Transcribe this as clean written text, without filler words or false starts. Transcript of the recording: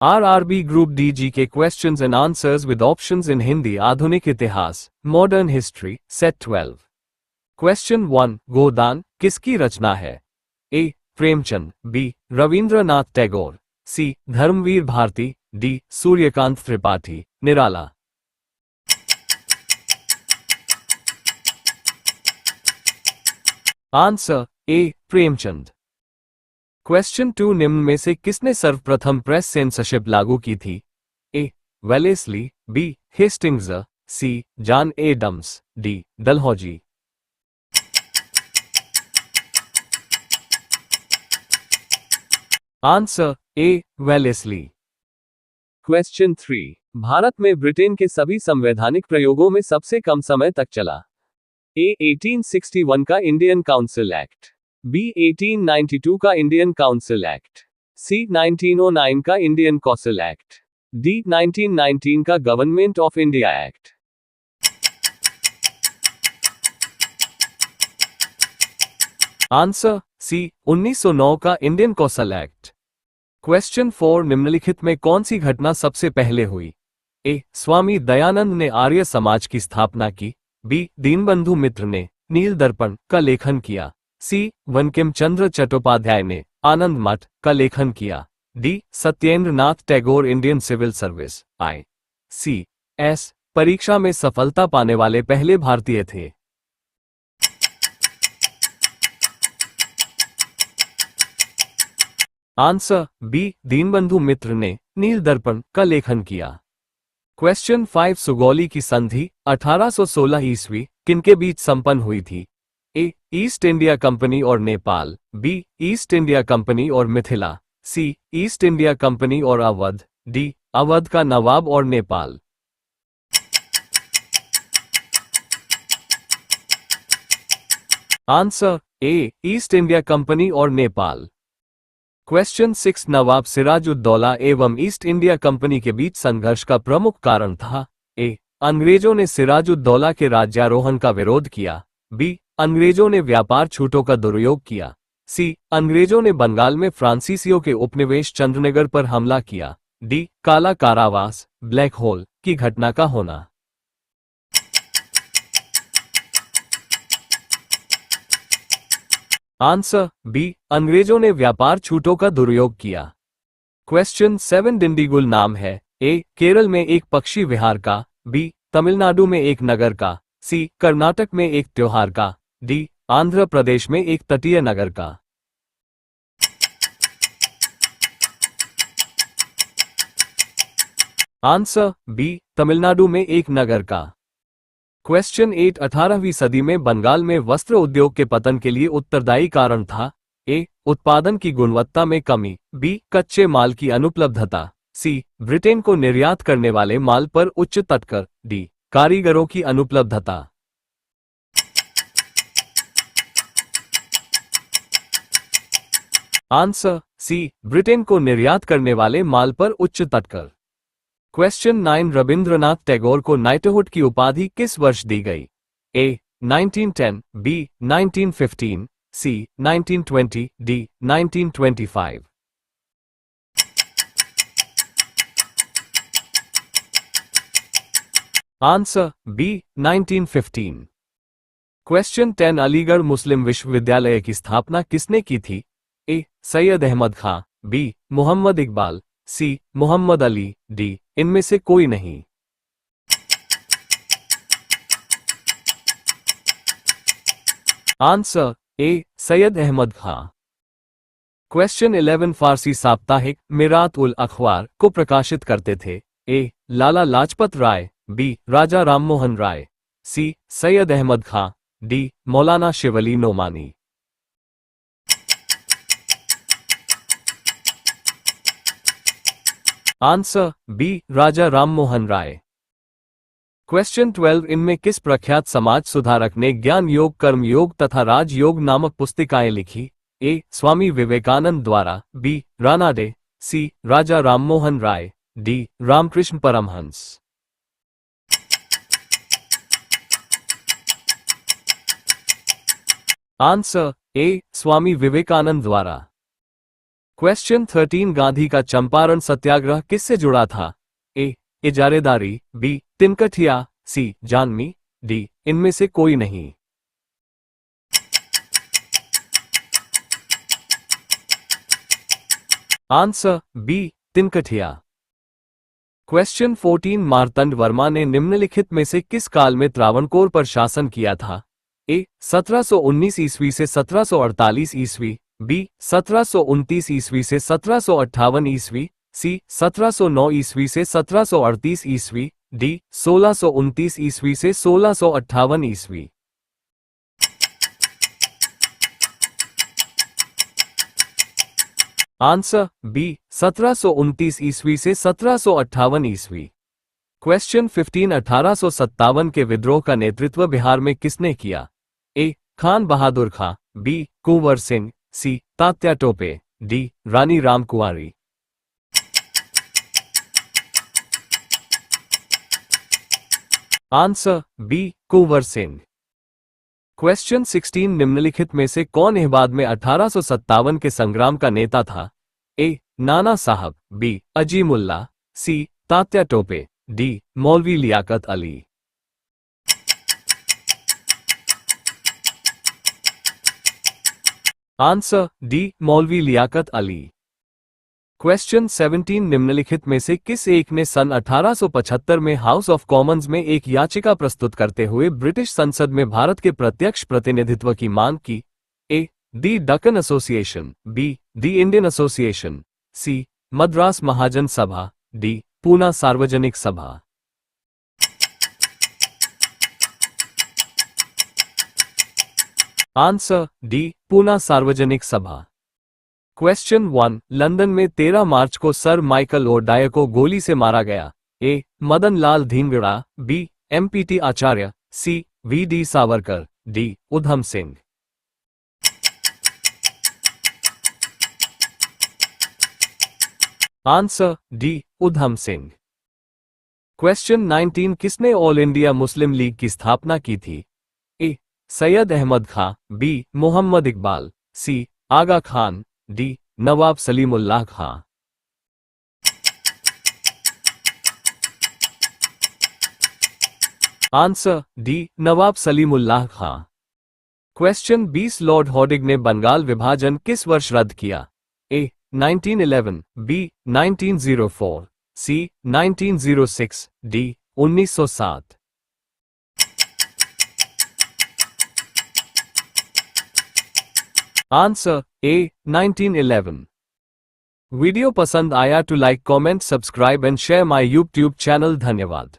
RRB Group D GK questions and answers with options in Hindi. आधुनिक इतिहास, Modern History, Set 12. Question 1. गोदान किसकी रचना है? A. Premchand, B. Rabindranath Tagore, C. Dharmvir Bharati, D. Suryakant Tripathi, Nirala. Answer A. Premchand. Question 2. निम्न में से किसने सर्वप्रथम प्रेस सेंसरशिप लागू की थी? A. Wellesley, B. Hastings, C. John Adams, D. Dalhousie. Answer A. Wellesley. Question 3. Bharat में ब्रिटेन के सभी संवैधानिक प्रयोगों में सबसे कम समय तक चला? A. 1861 का इंडियन काउंसिल एक्ट, B. 1892 का इंडियन काउंसिल एक्ट, C. 1909 का इंडियन कौंसिल एक्ट, D. 1919 का government of India act. Answer C. 1909 का इंडियन कौंसिल एक्ट। क्वेश्चन 4. निम्नलिखित में कौन सी घटना सबसे पहले हुई? A. स्वामी दयानंद ने आर्य समाज की स्थापना की, B. दीनबंधु मित्र ने नील दर्पण का लेखन किया, C. बंकिम चंद्र चट्टोपाध्याय ने आनंद मठ का लेखन किया, D. Satyendra Nath Tagore Indian civil service ICS परीक्षा में सफलता पाने वाले पहले भारतीय थे। Answer B. दीनबंधु मित्र ने नील दर्पण का लेखन किया। क्वेश्चन 5. सुगौली की संधि 1816 ईस्वी किनके बीच संपन्न हुई थी? A. ईस्ट इंडिया कंपनी और Nepal, B. East India company और Mithila, C. East India company और अवध, D. अवध का नवाब और Nepal. Answer A. East India company और नेपाल। क्वेश्चन 6. नवाब सिराजुद्दौला एवं ईस्ट इंडिया कंपनी के बीच संघर्ष का प्रमुख कारण था? A. अंग्रेजों ने सिराजुद्दौला के राज्यारोहण का विरोध किया, B. अंग्रेजों ने व्यापार छूटों का दुरुपयोग किया, C. अंग्रेजों ने बंगाल में फ्रांसीसियों के उपनिवेश चंद्रनगर पर हमला किया, D. काला कारावास ब्लैक होल की घटना का होना। Answer B. अंग्रेजों ने व्यापार छूटों का दुरुपयोग किया। क्वेश्चन 7. डिंडीगुल नाम है? A. केरल में एक पक्षी विहार का, B. तमिलनाडु में एक नगर का, C. कर्नाटक में एक त्योहार का, D. आंध्र प्रदेश में एक तटीय नगर का। Answer B. तमिलनाडु में एक नगर का। क्वेश्चन 8. 18वीं सदी में बंगाल में वस्त्र उद्योग के पतन के लिए उत्तरदायी कारण था? A. उत्पादन की गुणवत्ता में कमी, B. कच्चे माल की अनुपलब्धता, C. ब्रिटेन को निर्यात करने वाले माल पर उच्च तटकर, D. कारीगरों की अनुपलब्धता। Answer C. ब्रिटेन को निर्यात करने वाले माल पर उच्च तटकर। क्वेश्चन 9. रविंद्रनाथ टैगोर को नाइटहुड की उपाधि किस वर्ष दी गई? A. 1910, B. 1915, C. 1920, D. 1925। Answer B. 1915। Question 10. Aligarh Muslim विश्वविद्यालय की स्थापना किसने की थी? A. Syed Ahmad Khan, B. Mohammad Iqbal, C. Mohammad Ali, D. इनमें से कोई नहीं। Answer A. Syed Ahmad Khan. Question 11. Farsi साप्ताहिक मिरात उल अखबार को प्रकाशित करते थे? A. Lala Lajpat Rai, B. Raja Rammohan Rai, C. Syed Ahmad Khan, D. Maulana Shibli Nomani. Answer B. Raja Rammohan Roy. Question 12. इनमें किस प्रख्यात समाज सुधारक ने ज्ञान योग, कर्म योग तथा राज योग नामक पुस्तिकाएं लिखी? A. स्वामी विवेकानंद द्वारा, B. Ranade, C. Raja Rammohan Roy, D. Ramakrishna Paramahansa. Answer A. Swami Vivekananda द्वारा। क्वेश्चन 13 गांधी का चंपारण सत्याग्रह किससे जुड़ा था? ए इजारेदारी, बी तिनकठिया, सी जानमी, डी इनमें से कोई नहीं। आंसर बी तिनकठिया। क्वेश्चन 14 मार्तंड वर्मा ने निम्नलिखित में से किस काल में त्रावणकोर पर शासन किया था? ए 1719 ईस्वी से 1748 ईस्वी, बी 1729 ईस्वी से 1758 ईस्वी, सी 1709 ईस्वी से 1738 ईस्वी, डी 1629 ईस्वी से 1658 ईस्वी। आंसर बी 1729 ईस्वी से 1758 ईस्वी। क्वेश्चन 15 1857 के विद्रोह का नेतृत्व बिहार में किसने किया? ए खान बहादुर खां, बी कुंवर सिंह, सी तात्या टोपे, डी रानी रामकुंवारी। Answer B Kunwar Singh. Question 16 निम्नलिखित में से कौन इलाहाबाद में 1857 के संग्राम का नेता था? ए नाना साहब, बी अजीमुल्ला, सी तात्या टोपे, डी मौलवी लियाकत अली। आंसर डी मौलवी लियाकत अली। क्वेश्चन 17 निम्नलिखित में से किस एक ने सन 1875 में हाउस ऑफ कॉमन्स में एक याचिका प्रस्तुत करते हुए ब्रिटिश संसद में भारत के प्रत्यक्ष प्रतिनिधित्व की मांग की? A the Deccan association, B the Indian association, C Madras Mahajan Sabha, D Poona सार्वजनिक सभा। आंसर डी पूना सार्वजनिक सभा। क्वेश्चन 1 लंदन में 13 मार्च को सर माइकल ओडायर को गोली से मारा गया। ए मदन लाल धींगड़ा, बी एमपीटी आचार्य, सी VD. Savarkar, D Udham Singh. Answer D Udham Singh. Question 19 किसने ऑल इंडिया मुस्लिम लीग की स्थापना की थी? A Syed Ahmad Khan, B Mohammad Iqbal, C Aga Khan, D Nawab Salimullah Khan. Answer D Nawab Salimullah Khan. Question 20 Lord हॉडिग ने बंगाल विभाजन किस वर्ष रद्द किया? A 1911, B 1904, C 1906, D 1907। Answer A 1911। Video पसंद आया तो like comment subscribe and share my YouTube channel. धन्यवाद।